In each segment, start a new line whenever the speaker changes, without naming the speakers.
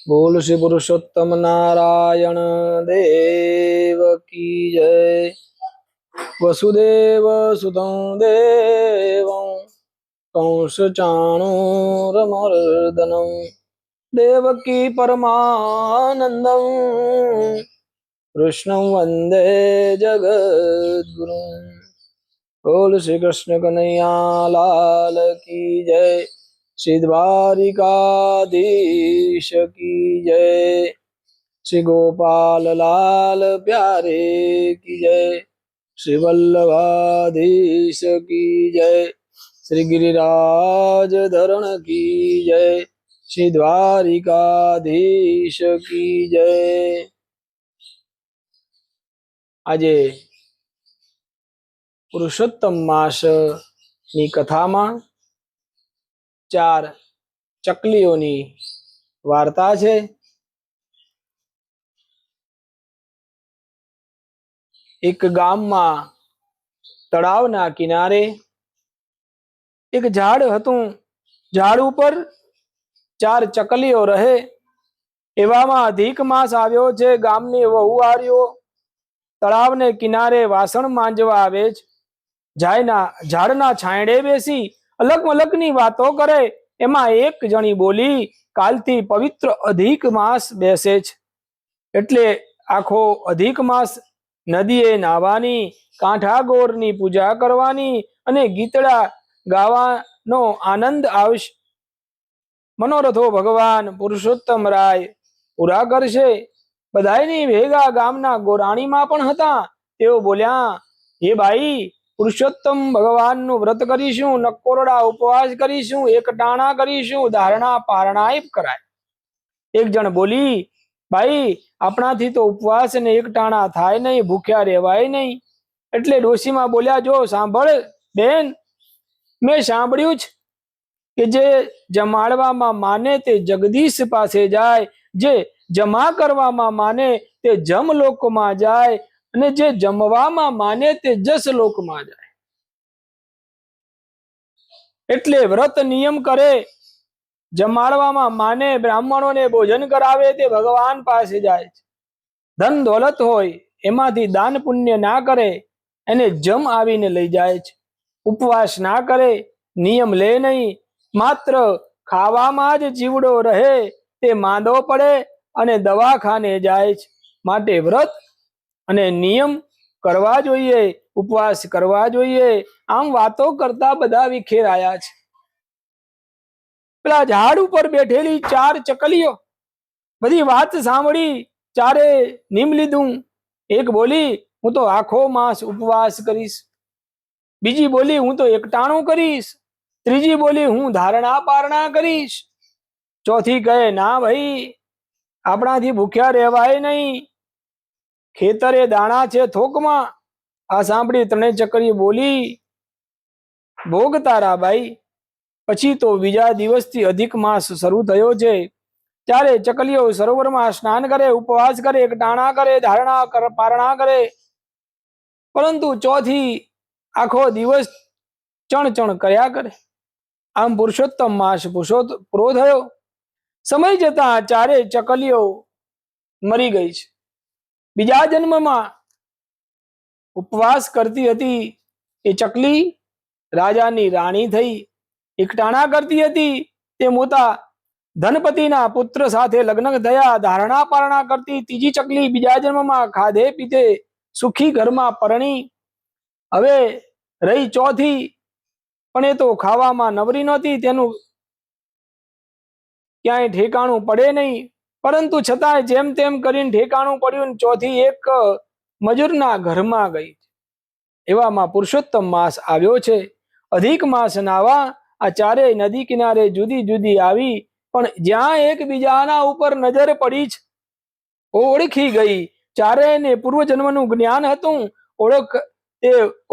बोल श्री पुरुषोत्तम नारायण देव की जय। वसुदेव सुतं देवं कंस चाणूरमर्दनं देवकी परमानन्दं कृष्णं वन्दे जगद्गुरुं। बोल श्री कृष्ण कन्हैया लाल की जय। श्री द्वारिकाधीश की जय। श्री गोपाल लाल प्यारे की जय। श्री वल्लभाधीश की जय। श्री गिरिराज धरण की जय। श्री द्वारिकाधीश की जय। આજે પુરુષોત્તમ માસની કથામાં 4 ચકલીઓની વાર્તા છે। એક ગામમાં તળાવના કિનારે એક ઝાડ હતું। ઝાડ ઉપર 4 ચકલીઓ રહે। એવામાં અધિક માસ આવ્યો છે। ગામની વહુવારીઓ તળાવને કિનારે વાસણ માંજવા આવે છે। ઝાડના છાંયડે બેસી અલગ અલગની વાતો કરે। એમાં એક જણી બોલી, કાલથી પવિત્ર અધિક માસ બેસે છે, એટલે આખો અધિક માસ નદીએ નાહવાની, કાંઠા ગોરની પૂજા કરવાની અને ગીતડા ગાવાનો આનંદ આવશે। મનોરથો ભગવાન પુરુષોત્તમ રાય પૂરા કરશે। બધાયની ભેગા ગામના ગોરાણીમાં પણ હતા। તેઓ બોલ્યા, હે ભાઈ, પુરુષોત્તમ ભગવાનનું વ્રત કરીશું, નકોરડા ઉપવાસ કરીશું, એકટાણા કરીશું, ધારણા પારણાય કરાય। એક જણ બોલી, ભાઈ, આપણાથી તો ઉપવાસ ને એકટાણા થાય નહીં, ભૂખ્યા રહેવાય નહીં। એટલે ડોશીમાં બોલ્યા, જો સાંભળ બેન, મેં સાંભળ્યું છે કે જે જમાડવામાં માને તે જગદીશ પાસે જાય, જે જમા કરવામાં માને તે જમલોકમાં જાય, અને જે જમવામાં માને તે જસલોકમાં જાય। એટલે વ્રત નિયમ કરે, જમાડવામાં માને, બ્રાહ્મણોને ભોજન કરાવે તે ભગવાન પાસે જાય છે। ધન દોલત હોય એમાંથી દાન પુણ્ય ના કરે એને જમ આવીને લઈ જાય છે। ઉપવાસ ના કરે, નિયમ લે નહીં, માત્ર ખાવામાં જ જીવડો રહે તે માંદો પડે અને દવાખાને જાય છે। માટે વ્રત અને નિયમ કરવા જોઈએ, ઉપવાસ કરવા જોઈએ। આમ વાતો કરતા બધા વિખેરાયા છે। પેલા ઝાડ ઉપર બેઠેલી 4 ચકલીઓ બધી વાત સાંભળી, ચારે નિમ લીધું। એક બોલી, હું તો આખો માસ ઉપવાસ કરીશ। બીજી બોલી, હું તો એકટાણું કરીશ। ત્રીજી બોલી, હું ધારણા પારણા કરીશ। ચોથી કહે, ના ભાઈ, આપણાથી ભૂખ્યા રહેવાય નહીં, ખેતરે દાણા છે થોકમાં। આ સાંભળી 3 ચકલી બોલી, ભોગ તારા બાઈ। પછી તો બીજા દિવસથી અધિક માસ શરૂ થયો છે। ત્યારે ચકલીઓ સરોવરમાં સ્નાન કરે, ઉપવાસ કરે, એકટાણા કરે, ધારણા પારણા કરે, પરંતુ ચોથી આખો દિવસ ચણ કર્યા કરે। આમ પુરુષોત્તમ માસ પૂરો થયો। સમય જતા 4 ચકલીઓ મરી ગઈ છે। બીજા જન્મમાં ઉપવાસ કરતી હતી એ ચકલી રાજાની રાણી થઈ। એકટાણા કરતી હતી તે મોટા ધનપતિના પુત્ર સાથે લગ્ન થયા। ધારણા પારણા કરતી ત્રીજી ચકલી બીજા જન્મમાં ખાધે પીધે સુખી ઘરમાં પરણી। હવે રહી ચોથી, પણ એ તો ખાવામાં નવરી નહોતી, તેનું ક્યાંય ઠેકાણું પડે નહીં, પરંતુ છતાંય જેમ તેમ કરીને ઠેકાણું પડ્યું। ચોથી એક મજૂરના ઘરમાં ગઈ। એવામાં પુરુષોત્તમ માસ આવ્યો છે। અધિક માસ નાવા આ 4 નદી કિનારે જુદી જુદી આવી, પણ જ્યાં એકબીજાના ઉપર નજર પડી છે, ઓળખી ગઈ। 4ને પૂર્વજન્મનું જ્ઞાન હતું।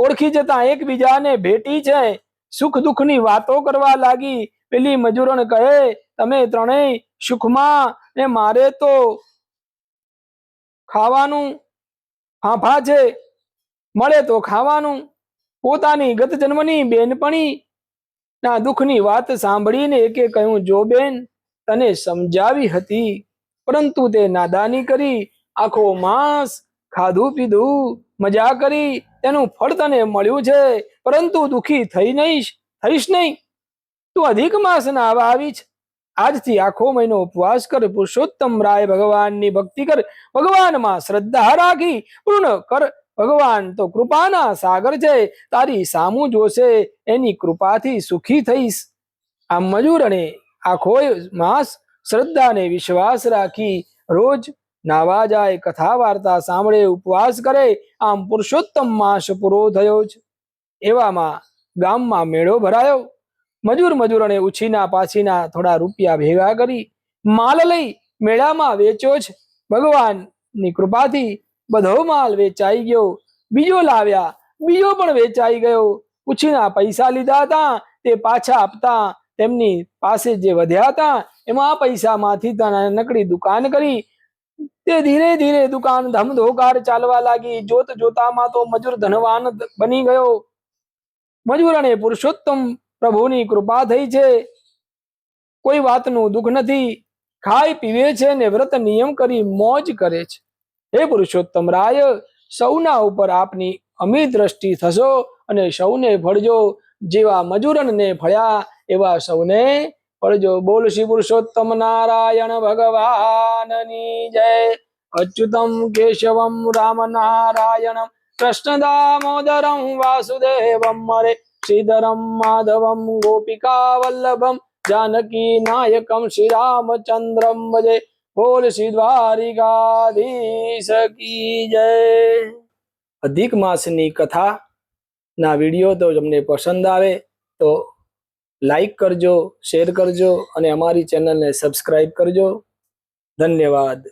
ઓળખી જતા એકબીજાને ભેટી છે। સુખ દુઃખની વાતો કરવા લાગી। પેલી મજૂરણ કહે, તમે ત્રણેય સુખમાં ને મારે તો ખાવાનું ફાંફા છે, મળે તો ખાવાનું। પોતાની ગત જન્મની બેનપણી ના દુઃખની વાત સાંભળીને એકે કહ્યું, જો બેન, તને સમજાવી હતી પરંતુ તે નાદાની કરી આખો માસ ખાધું પીધું મજા કરી તેનું ફળ તને મળ્યું છે, પરંતુ દુઃખી થઈશ નહીં. તું અધિક માસ નાવા આવી છે. આજથી આખો મહિનો ઉપવાસ કર, પુરુષોત્તમ રાય ભગવાનની ભક્તિ કર, ભગવાનમાં શ્રદ્ધા રાખી પૂર્ણ કર. ભગવાન તો કૃપાના સાગર છે, તારી સામું જોશે એની કૃપાથી સુખી થઈશ. આમ મજૂરને આખો માસ શ્રદ્ધા ને વિશ્વાસ રાખી રોજ નાવા જાય, કથા વાર્તા સાંભળે, ઉપવાસ કરે. આમ પુરુષોત્તમ માસ પૂરો થયો છે. એવામાં ગામમાં મેળો ભરાયો. મજૂરને ઉછીના પાછીના થોડા રૂપિયા ભેગા કરી માલ લઈ મેળામાં વેચ્યો છે. ભગવાનની કૃપાથી બધો માલ વેચાઈ ગયો. બીજો લાવ્યા, બીજો પણ વેચાઈ ગયો. ઉછીના પૈસા લીધા હતા તે પાછા આપતા તેમની પાસે જે વધ્યા હતા એમાં પૈસામાંથી નાનકડી દુકાન કરી. તે ધીરે ધીરે દુકાન ધમધોકાર ચાલવા લાગી. જોત જોતામાં તો મજૂર ધનવાન બની ગયો. મજૂરને પુરુષોત્તમ પ્રભુની કૃપા થઈ છે. કોઈ વાતનું દુઃખ નથી. ખાય પીવે છે ને વ્રત નિયમ કરી મોજ કરે છે. હે પુરુષોત્તમ રાય, સૌના ઉપર આપની અમી દ્રષ્ટિ થશો અને સૌને ફળજો. જેવા મજૂરને ફળ્યા એવા સૌને ફળજો. બોલ શ્રી પુરુષોત્તમ નારાયણ ભગવાનની જય. અચ્યુતમ કેશવમ રામ નારાયણમ કૃષ્ણ દામોદરમ વાસુદેવમ હરે શ્રીધરમ માધવમ ગોપિકા વલ્લભમ જાનકી નાયકમ શ્રી રામચંદ્રમ ભજે. બોલ શ્રી દ્વારિકાધીશ કી જય. અધિક માસની કથા ના વિડીયો તો તમને પસંદ આવે તો લાઈક કરજો, શેર કરજો અને અમારી ચેનલને સબસ્ક્રાઇબ કરજો. ધન્યવાદ.